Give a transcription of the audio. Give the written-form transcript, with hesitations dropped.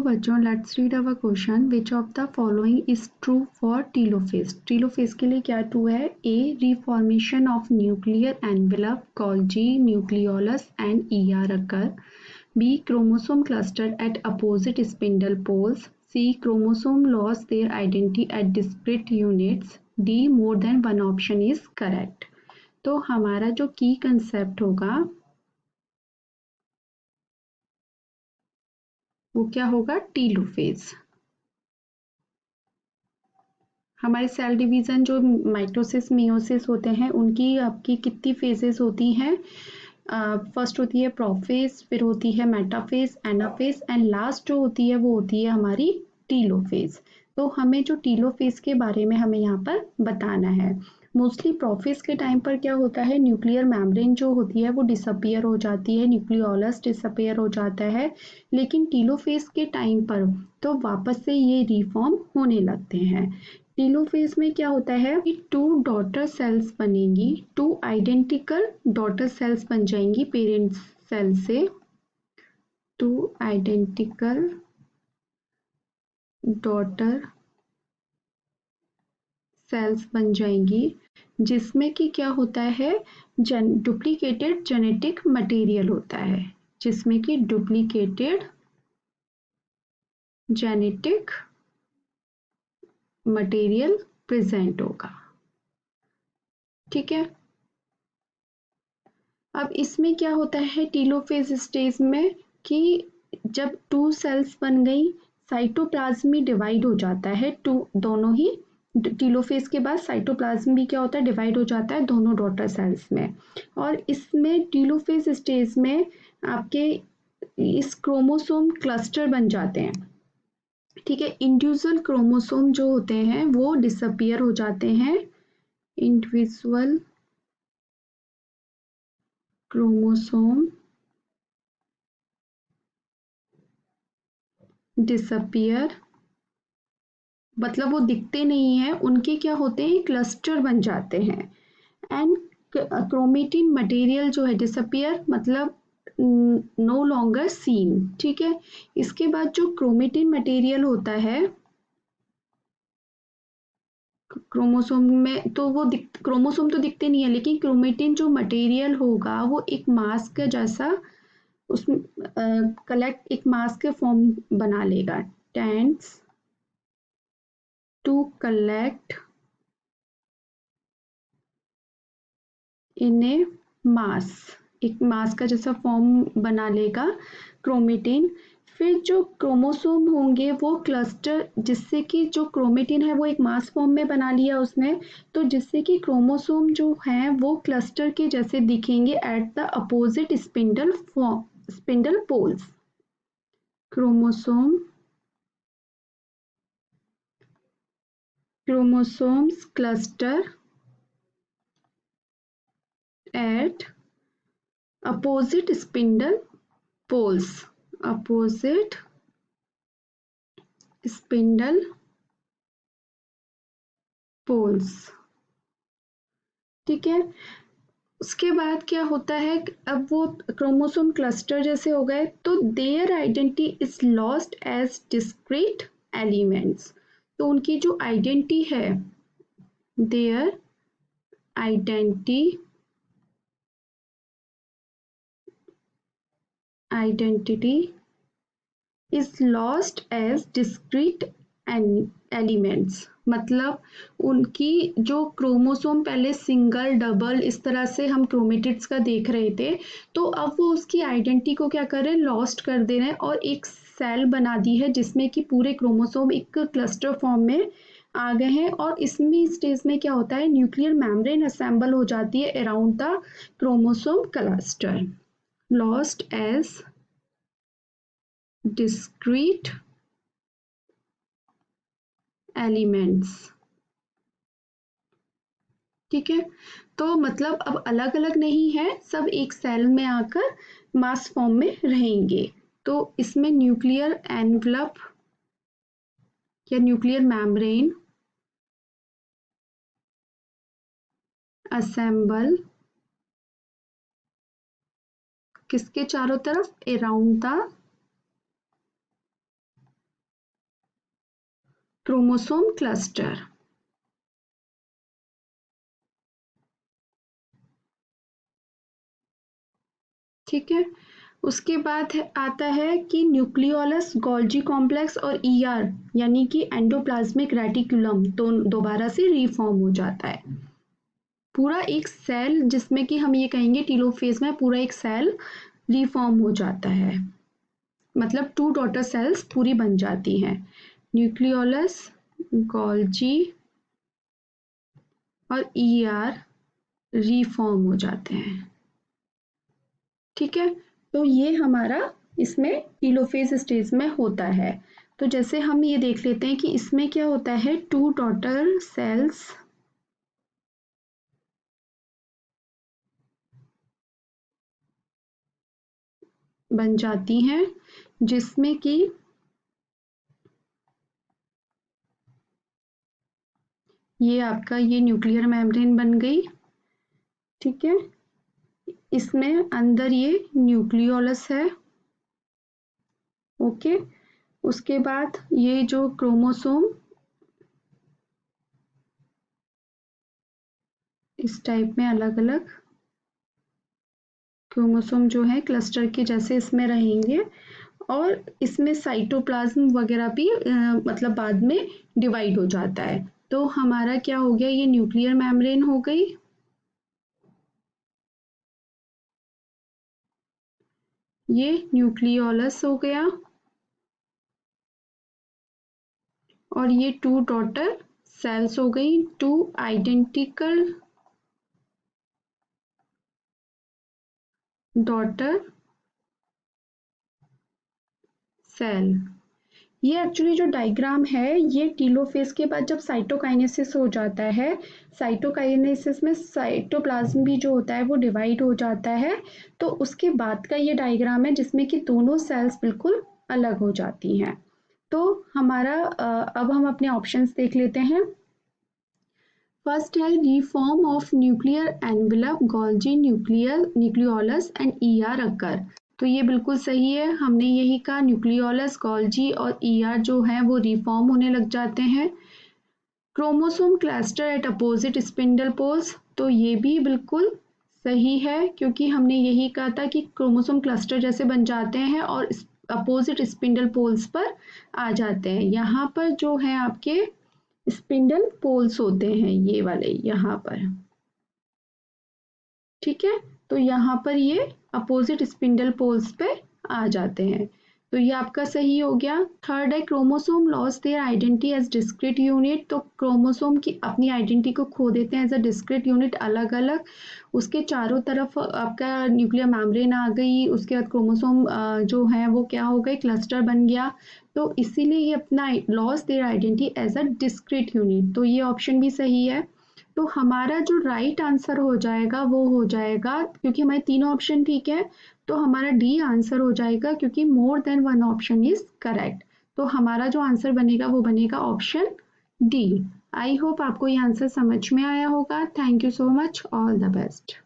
बच्चों let's read our question which of the following is true for telophase. Telophase के लिए क्या true है? A reformation of nuclear envelope Golgi nucleolus and ER occur. B chromosome cluster at opposite spindle poles. C chromosome loss their identity at discrete units. D more than one option is correct. तो हमारा जो की concept होगा वो क्या होगा? Telophase. हमारे cell division जो माइटोसिस मियोसिस होते हैं उनकी आपकी कितनी फेजेस होती हैं? फर्स्ट होती है प्रोफेज, फिर होती है मेटाफेज, एनाफेज एंड लास्ट जो होती है वो होती है हमारी टीलोफेज। तो हमें जो टीलोफेज के बारे में हमें यहाँ पर बताना है। मोस्टली प्रोफेज के टाइम पर क्या होता है, न्यूक्लियर मेम्ब्रेन जो होती है वो डिसअपियर हो जाती है, न्यूक्लियोलस डिसअपियर हो जाता है। लेकिन टीलोफेज के टाइम पर तो वापस से ये रिफॉर्म होने लगते हैं। टीलोफेज में क्या होता है कि टू डॉटर सेल्स बनेंगी, टू आइडेंटिकल डॉटर सेल्स बन जाएंगी पेरेंट सेल से। टू आइडेंटिकल डॉटर सेल्स बन जाएंगी जिसमें कि क्या होता है, डुप्लीकेटेड जेनेटिक मटेरियल होता है, जिसमें कि डुप्लीकेटेड जेनेटिक मटेरियल प्रेजेंट होगा। ठीक है। अब इसमें क्या होता है टीलोफेज स्टेज में कि जब टू सेल्स बन गई, साइटोप्लाज्म भी डिवाइड हो जाता है, टू दोनों ही टीलोफेज के बाद साइटोप्लाज्म भी क्या होता है, डिवाइड हो जाता है दोनों डॉटर सेल्स में। और इसमें टीलोफेज स्टेज में आपके इस क्रोमोसोम क्लस्टर बन जाते हैं। ठीक है। इंडिविजुअल क्रोमोसोम जो होते हैं वो डिसअपियर हो जाते हैं। इंडिविजुअल क्रोमोसोम डिसअपियर मतलब वो दिखते नहीं है, उनके क्या होते हैं, क्लस्टर बन जाते हैं। एंड क्रोमेटिन मटेरियल जो है डिसअपियर मतलब नो लॉन्गर सीन। ठीक है। इसके बाद जो क्रोमेटिन मटेरियल होता है क्रोमोसोम में, तो वो क्रोमोसोम तो दिखते नहीं है, लेकिन क्रोमेटिन जो मटेरियल होगा वो एक मास्क जैसा उसमें कलेक्ट एक मास्क के फॉर्म बना लेगा। टेंड्स टू कलेक्ट इन ए मास, एक मास का जैसा फॉर्म बना लेगा क्रोमेटिन। फिर जो क्रोमोसोम होंगे वो क्लस्टर, जिससे कि जो क्रोमेटिन है वो एक मास फॉर्म में बना लिया उसने, तो जिससे कि क्रोमोसोम जो हैं वो क्लस्टर के जैसे दिखेंगे at the opposite spindle poles. Chromosomes cluster at opposite spindle poles, opposite spindle poles। ठीक है। उसके बाद क्या होता है, अब वो क्रोमोसोम क्लस्टर जैसे हो गए तो their identity is lost as discrete elements. तो उनकी जो आइडेंटिटी है, their identity is lost as discrete elements, मतलब उनकी जो क्रोमोसोम पहले सिंगल डबल इस तरह से हम क्रोमेटिड्स का देख रहे थे, तो अब वो उसकी आइडेंटिटी को क्या कर रहे हैं, लॉस्ट कर दे रहे हैं और एक सेल बना दी है जिसमें कि पूरे क्रोमोसोम एक क्लस्टर फॉर्म में आ गए हैं। और इसमें स्टेज में क्या होता है, न्यूक्लियर मेम्ब्रेन असेंबल हो जाती है around the chromosome cluster, lost as discrete elements. ठीक है। तो मतलब अब अलग अलग नहीं है, सब एक सेल में आकर मास फॉर्म में रहेंगे। तो इसमें न्यूक्लियर एनवलप या न्यूक्लियर मेम्ब्रेन असेंबल किसके चारों तरफ, अराउंड द क्रोमोसोम क्लस्टर। ठीक है, उसके बाद आता है कि न्यूक्लियोलस, गोल्जी कॉम्प्लेक्स और ईआर यानी कि एंडोप्लाज्मिक रेटिकुलम तो दोबारा से रीफॉर्म हो जाता है। पूरा एक सेल, जिसमें कि हम ये कहेंगे टीलोफेज में पूरा एक सेल रीफॉर्म हो जाता है, मतलब 2 डॉटर सेल्स पूरी बन जाती हैं। न्यूक्लियोलस, गोल्जी और ईआर रीफॉर्म हो जाते हैं। ठीक है, तो ये हमारा इसमें टीलोफेज स्टेज में होता है। तो जैसे हम ये देख लेते हैं कि इसमें क्या होता है, 2 डॉटर सेल्स बन जाती हैं, जिसमें कि ये आपका ये न्यूक्लियर मेम्ब्रेन बन गई। ठीक है, इसमें अंदर ये न्यूक्लियोलस है। ओके, उसके बाद ये जो क्रोमोसोम इस टाइप में अलग अलग क्रोमोसोम जो है क्लस्टर के जैसे इसमें रहेंगे, और इसमें साइटोप्लाज्म वगैरह भी मतलब बाद में डिवाइड हो जाता है। तो हमारा क्या हो गया, ये न्यूक्लियर मेम्ब्रेन हो गई, ये न्यूक्लियोलस हो गया, और ये 2 डॉटर सेल्स हो गई, 2 आइडेंटिकल डॉटर सेल। ये एक्चुअली जो डायग्राम है, ये टीलोफेज के बाद जब साइटोकाइनेसिस हो जाता है, साइटोकाइनेसिस में साइटोप्लाज्म भी जो होता है वो डिवाइड हो जाता है, तो उसके बाद का ये डायग्राम है जिसमें कि दोनों सेल्स बिल्कुल अलग हो जाती हैं। तो हमारा अब हम अपने ऑप्शंस देख लेते हैं। फर्स्ट है reform of nuclear envelope, Golgi, nucleolus and ER occur. तो ये बिल्कुल सही है, हमने यही कहा, न्यूक्लियोलस, गोल्जी और ईआर जो है वो रिफॉर्म होने लग जाते हैं। Chromosome cluster at opposite spindle poles, तो ये भी बिल्कुल सही है, क्योंकि हमने यही कहा था कि क्रोमोसोम क्लस्टर जैसे बन जाते हैं और अपोजिट स्पिंडल पोल्स पर आ जाते हैं। यहाँ पर जो है आपके स्पिंडल पोल्स होते हैं, ये वाले यहाँ पर। ठीक है, तो यहाँ पर ये अपोजिट स्पिंडल पोल्स पे आ जाते हैं, तो ये आपका सही हो गया। थर्ड है chromosome loss their identity as discrete unit, तो क्रोमोसोम की अपनी आइडेंटिटी को खो देते हैं एज अ डिस्क्रीट यूनिट, अलग अलग। उसके चारों तरफ आपका न्यूक्लियर मेम्ब्रेन आ गई, उसके बाद क्रोमोसोम जो है वो क्या हो गए, क्लस्टर बन गया, तो इसीलिए ये अपना loss their identity as a discrete unit, तो ये ऑप्शन भी सही है। तो हमारा जो राइट आंसर हो जाएगा वो हो जाएगा, क्योंकि हमारे तीनों ऑप्शन ठीक है, तो हमारा डी आंसर हो जाएगा, क्योंकि मोर than one option is correct. तो हमारा जो आंसर बनेगा वो बनेगा ऑप्शन डी। आई होप आपको ये आंसर समझ में आया होगा। Thank you so much, all the best.